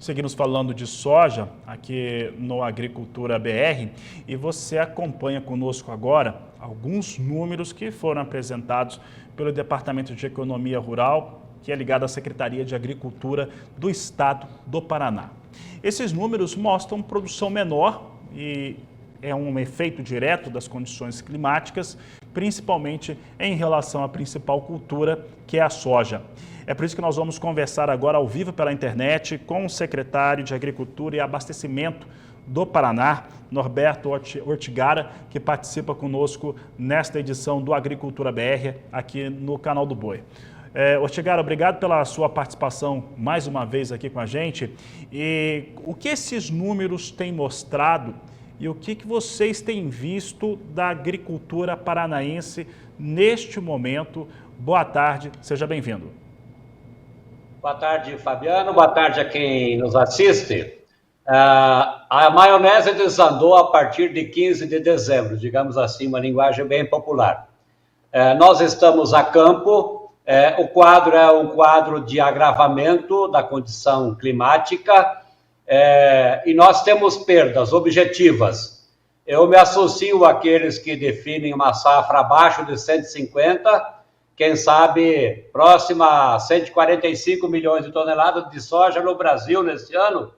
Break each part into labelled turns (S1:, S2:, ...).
S1: Seguimos falando de soja aqui no Agricultura BR e você acompanha conosco agora alguns números que foram apresentados pelo Departamento de Economia Rural, que é ligado à Secretaria de Agricultura do Estado do Paraná. Esses números mostram produção menor e é um efeito direto das condições climáticas, principalmente em relação à principal cultura, que é a soja. É por isso que nós vamos conversar agora ao vivo pela internet com o secretário de Agricultura e Abastecimento do Paraná, Norberto Ortigara, que participa conosco nesta edição do Agricultura BR aqui no Canal do Boi. Ortigara, obrigado pela sua participação mais uma vez aqui com a gente. E o que esses números têm mostrado e o que vocês têm visto da agricultura paranaense neste momento? Boa tarde, seja bem-vindo.
S2: Boa tarde, Fabiano. Boa tarde a quem nos assiste. A maionese desandou a partir de 15 de dezembro, digamos assim, uma linguagem bem popular. Nós estamos a campo, o quadro é um quadro de agravamento da condição climática e nós temos perdas objetivas. Eu me associo àqueles que definem uma safra abaixo de 150, quem sabe próxima a 145 milhões de toneladas de soja no Brasil nesse ano,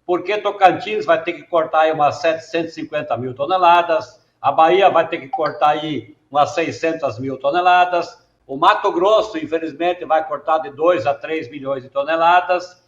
S2: porque Tocantins vai ter que cortar aí umas 750 mil toneladas, a Bahia vai ter que cortar aí umas 600 mil toneladas, o Mato Grosso, infelizmente, vai cortar de 2 a 3 milhões de toneladas,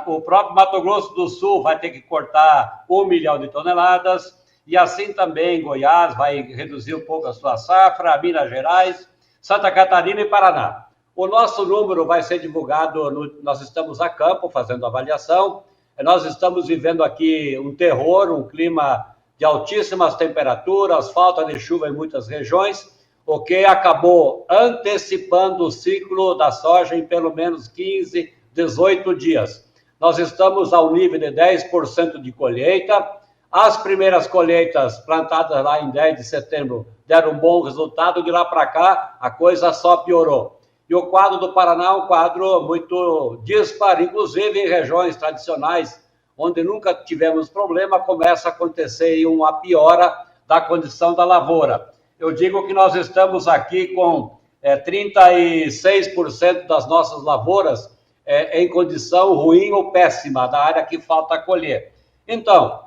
S2: o próprio Mato Grosso do Sul vai ter que cortar 1 milhão de toneladas, e assim também Goiás vai reduzir um pouco a sua safra, Minas Gerais, Santa Catarina e Paraná. O nosso número vai ser divulgado, nós estamos a campo fazendo avaliação, nós estamos vivendo aqui um terror, um clima de altíssimas temperaturas, falta de chuva em muitas regiões, o que acabou antecipando o ciclo da soja em pelo menos 15, 18 dias. Nós estamos ao nível de 10% de colheita. As primeiras colheitas plantadas lá em 10 de setembro deram um bom resultado, de lá para cá a coisa só piorou. E o quadro do Paraná é um quadro muito disparo, inclusive em regiões tradicionais, onde nunca tivemos problema, começa a acontecer uma piora da condição da lavoura. Eu digo que nós estamos aqui com 36% das nossas lavouras em condição ruim ou péssima, da área que falta colher. Então,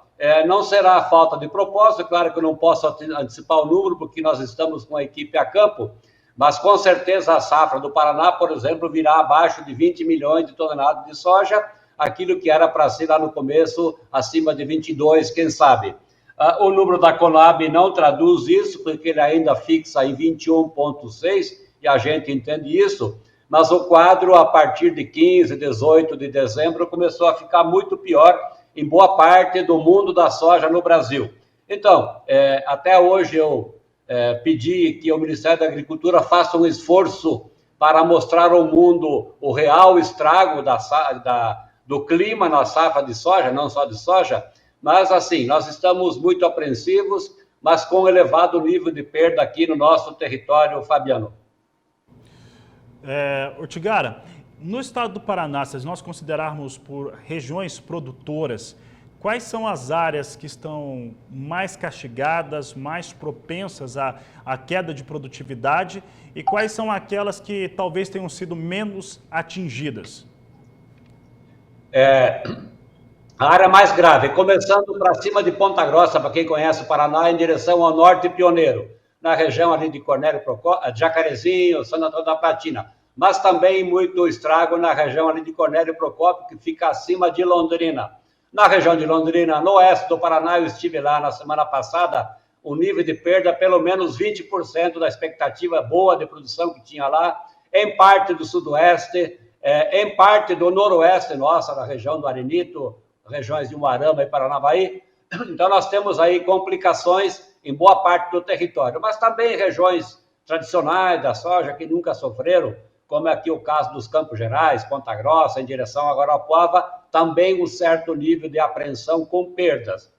S2: não será falta de propósito, claro que eu não posso antecipar o número, porque nós estamos com a equipe a campo, mas com certeza a safra do Paraná, por exemplo, virá abaixo de 20 milhões de toneladas de soja, aquilo que era para ser lá no começo, acima de 22, quem sabe. O número da Conab não traduz isso, porque ele ainda fixa em 21,6, e a gente entende isso, mas o quadro, a partir de 15, 18 de dezembro, começou a ficar muito pior em boa parte do mundo da soja no Brasil. Então, até hoje eu pedi que o Ministério da Agricultura faça um esforço para mostrar ao mundo o real estrago do clima na safra de soja, não só de soja, mas assim, nós estamos muito apreensivos, mas com elevado nível de perda aqui no nosso território, Fabiano.
S1: Ortigara, no estado do Paraná, se nós considerarmos por regiões produtoras, quais são as áreas que estão mais castigadas, mais propensas à queda de produtividade e quais são aquelas que talvez tenham sido menos atingidas?
S2: A área mais grave, começando para cima de Ponta Grossa, para quem conhece o Paraná, em direção ao norte pioneiro, na região ali de Cornélio Procópio, Jacarezinho, Santo Antônio da Platina, mas também muito estrago na região ali de Cornélio Procópio, que fica acima de Londrina. Na região de Londrina, no oeste do Paraná, eu estive lá na semana passada, o nível de perda pelo menos 20% da expectativa boa de produção que tinha lá, em parte do sudoeste, em parte do noroeste nossa, na região do Arenito, regiões de Umuarama e Paranavaí. Então, nós temos aí complicações em boa parte do território, mas também regiões tradicionais da soja que nunca sofreram, como é aqui o caso dos Campos Gerais, Ponta Grossa, em direção a Guarapuava, também um certo nível de apreensão com perdas.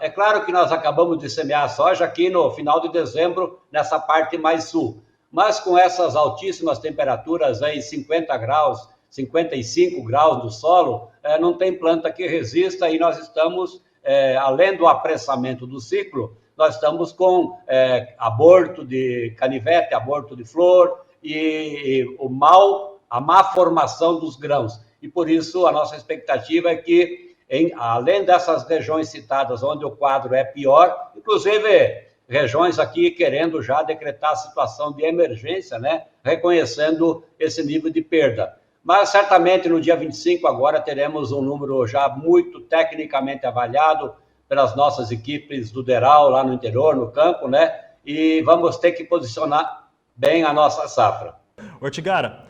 S2: É claro que nós acabamos de semear a soja aqui no final de dezembro, nessa parte mais sul, mas com essas altíssimas temperaturas aí, 50 graus, 55 graus no solo, não tem planta que resista e nós estamos, além do apressamento do ciclo, nós estamos com aborto de canivete, aborto de flor e a má formação dos grãos. E por isso a nossa expectativa é que, além dessas regiões citadas onde o quadro é pior, inclusive regiões aqui querendo já decretar a situação de emergência, né, reconhecendo esse nível de perda. Mas certamente no dia 25 agora teremos um número já muito tecnicamente avaliado pelas nossas equipes do DERAL lá no interior, no campo, né, e vamos ter que posicionar bem a nossa safra.
S1: Ortigara,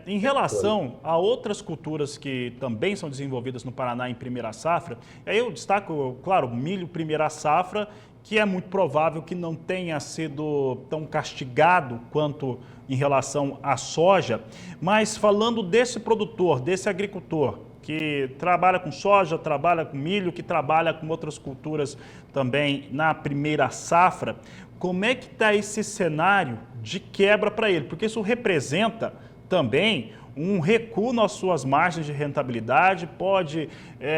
S1: em relação a outras culturas que também são desenvolvidas no Paraná em primeira safra, aí eu destaco, claro, milho primeira safra, que é muito provável que não tenha sido tão castigado quanto em relação à soja, mas falando desse produtor, desse agricultor, que trabalha com soja, trabalha com milho, que trabalha com outras culturas também na primeira safra, como é que está esse cenário de quebra para ele? Porque isso representa também um recuo nas suas margens de rentabilidade, pode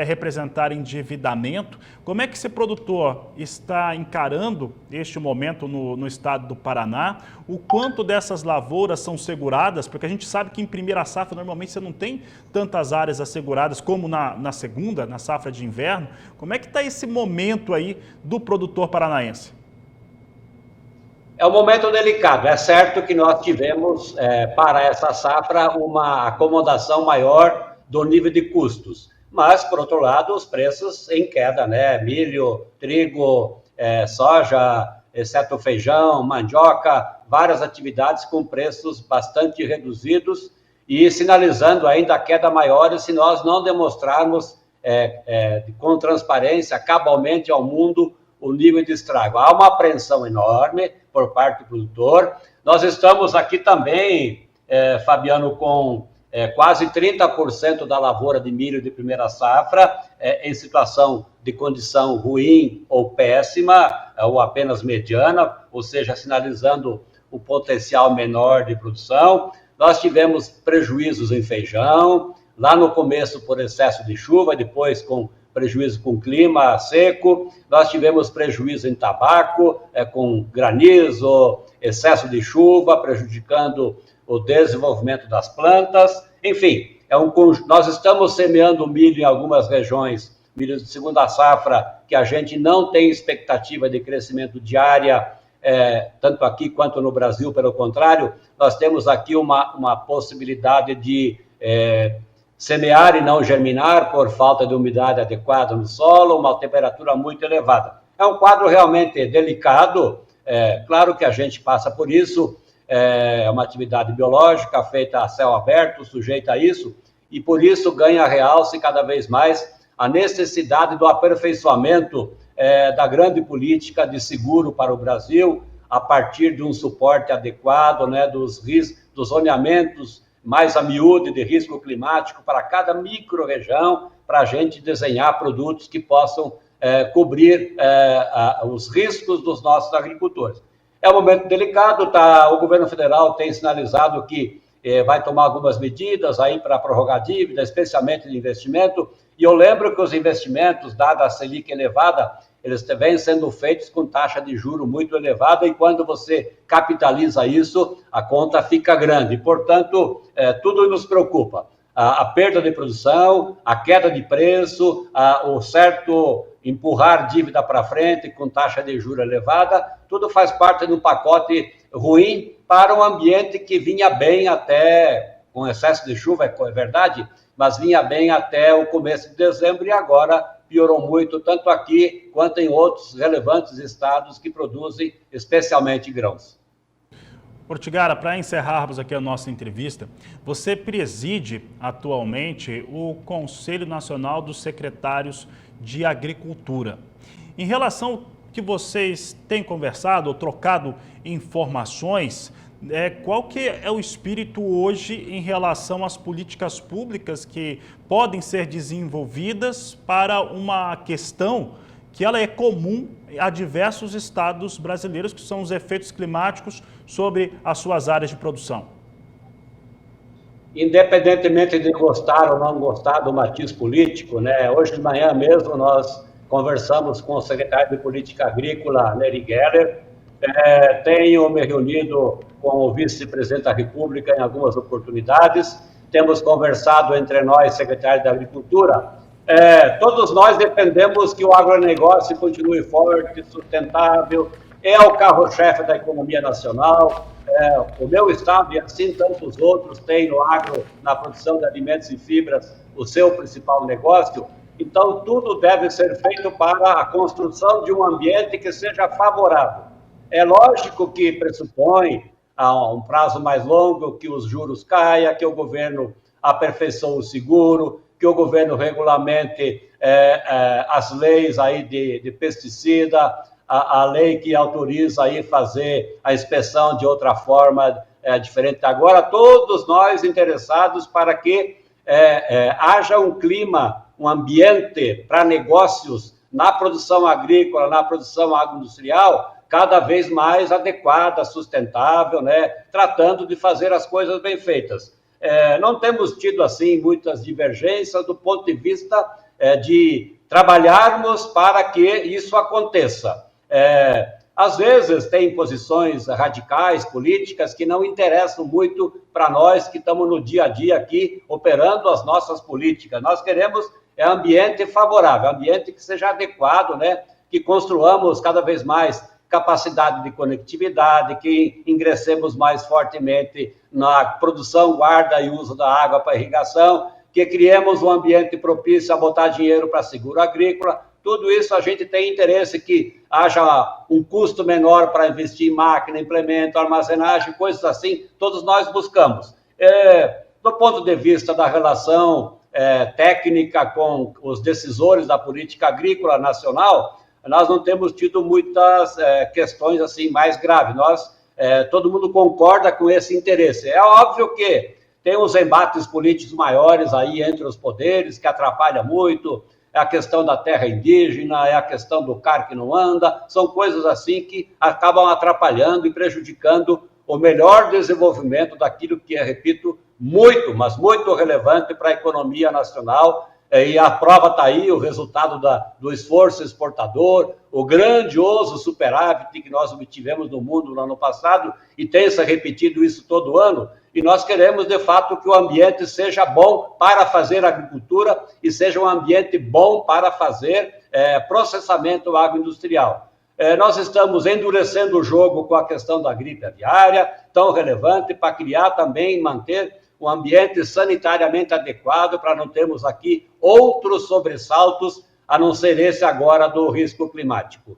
S1: representar endividamento. Como é que esse produtor está encarando este momento no estado do Paraná? O quanto dessas lavouras são seguradas? Porque a gente sabe que em primeira safra normalmente você não tem tantas áreas asseguradas como na segunda, na safra de inverno. Como é que está esse momento aí do produtor paranaense?
S2: É um momento delicado. É certo que nós tivemos, para essa safra, uma acomodação maior do nível de custos. Mas, por outro lado, os preços em queda, né? Milho, trigo, soja, exceto feijão, mandioca, várias atividades com preços bastante reduzidos e sinalizando ainda a queda maior se nós não demonstrarmos com transparência, cabalmente ao mundo, o nível de estrago. Há uma apreensão enorme por parte do produtor. Nós estamos aqui também, Fabiano, com quase 30% da lavoura de milho de primeira safra em situação de condição ruim ou péssima, ou apenas mediana, ou seja, sinalizando o potencial menor de produção. Nós tivemos prejuízos em feijão, lá no começo por excesso de chuva, depois com prejuízo com clima seco, nós tivemos prejuízo em tabaco, com granizo, excesso de chuva, prejudicando o desenvolvimento das plantas. Enfim, nós estamos semeando milho em algumas regiões, milho de segunda safra, que a gente não tem expectativa de crescimento de área, tanto aqui quanto no Brasil, pelo contrário, nós temos aqui uma possibilidade de semear e não germinar por falta de umidade adequada no solo, uma temperatura muito elevada. É um quadro realmente delicado, claro que a gente passa por isso, é uma atividade biológica feita a céu aberto, sujeita a isso, e por isso ganha realce cada vez mais a necessidade do aperfeiçoamento da grande política de seguro para o Brasil, a partir de um suporte adequado, né, dos zoneamentos mais a miúde de risco climático para cada micro-região, para a gente desenhar produtos que possam cobrir os riscos dos nossos agricultores. É um momento delicado, o governo federal tem sinalizado que vai tomar algumas medidas aí para prorrogar dívida, especialmente de investimento, e eu lembro que os investimentos, dada a Selic elevada, eles vêm sendo feitos com taxa de juro muito elevada e quando você capitaliza isso, a conta fica grande. Portanto, tudo nos preocupa. A perda de produção, a queda de preço, o certo empurrar dívida para frente com taxa de juro elevada, tudo faz parte de um pacote ruim para um ambiente que vinha bem até, com excesso de chuva, é verdade, mas vinha bem até o começo de dezembro e agora piorou muito, tanto aqui quanto em outros relevantes estados que produzem especialmente grãos.
S1: Ortigara, para encerrarmos aqui a nossa entrevista, você preside atualmente o Conselho Nacional dos Secretários de Agricultura. Em relação ao que vocês têm conversado ou trocado informações, qual que é o espírito hoje em relação às políticas públicas que podem ser desenvolvidas para uma questão que ela é comum a diversos estados brasileiros, que são os efeitos climáticos sobre as suas áreas de produção?
S2: Independentemente de gostar ou não gostar do matiz político, né? Hoje de manhã mesmo nós conversamos com o secretário de Política Agrícola, Neri Geller. Tenho me reunido com o vice-presidente da República em algumas oportunidades. Temos conversado entre nós, secretário da Agricultura. Todos nós dependemos que o agronegócio continue forte, sustentável, é o carro-chefe da economia nacional. O meu estado, e assim tantos outros, tem no agro, na produção de alimentos e fibras, o seu principal negócio. Então, tudo deve ser feito para a construção de um ambiente que seja favorável. É lógico que pressupõe, a um prazo mais longo, que os juros caiam, que o governo aperfeiçoe o seguro, que o governo regulamente as leis aí de pesticida, a lei que autoriza aí fazer a inspeção de outra forma diferente. Agora, todos nós interessados para que haja um clima, um ambiente para negócios na produção agrícola, na produção agroindustrial, cada vez mais adequada, sustentável, né? Tratando de fazer as coisas bem feitas. Não temos tido, assim, muitas divergências do ponto de vista de trabalharmos para que isso aconteça. Às vezes tem posições radicais, políticas, que não interessam muito para nós que estamos no dia a dia aqui operando as nossas políticas. Nós queremos ambiente favorável, ambiente que seja adequado, né? Que construamos cada vez mais capacidade de conectividade, que ingressemos mais fortemente na produção, guarda e uso da água para irrigação, que criemos um ambiente propício a botar dinheiro para seguro agrícola. Tudo isso a gente tem interesse que haja um custo menor para investir em máquina, implemento, armazenagem, coisas assim, todos nós buscamos. Do ponto de vista da relação técnica com os decisores da política agrícola nacional, nós não temos tido muitas questões assim mais graves. Todo mundo concorda com esse interesse. É óbvio que tem uns embates políticos maiores aí entre os poderes, que atrapalha muito, é a questão da terra indígena, é a questão do carro que não anda, são coisas assim que acabam atrapalhando e prejudicando o melhor desenvolvimento daquilo que é, repito, muito, mas muito relevante para a economia nacional. E a prova está aí, o resultado do esforço exportador, o grandioso superávit que nós obtivemos no mundo no ano passado, e tem se repetido isso todo ano, e nós queremos, de fato, que o ambiente seja bom para fazer agricultura e seja um ambiente bom para fazer processamento agroindustrial. Nós estamos endurecendo o jogo com a questão da gripe aviária, tão relevante, para criar também, manter um ambiente sanitariamente adequado para não termos aqui outros sobressaltos, a não ser esse agora do risco climático.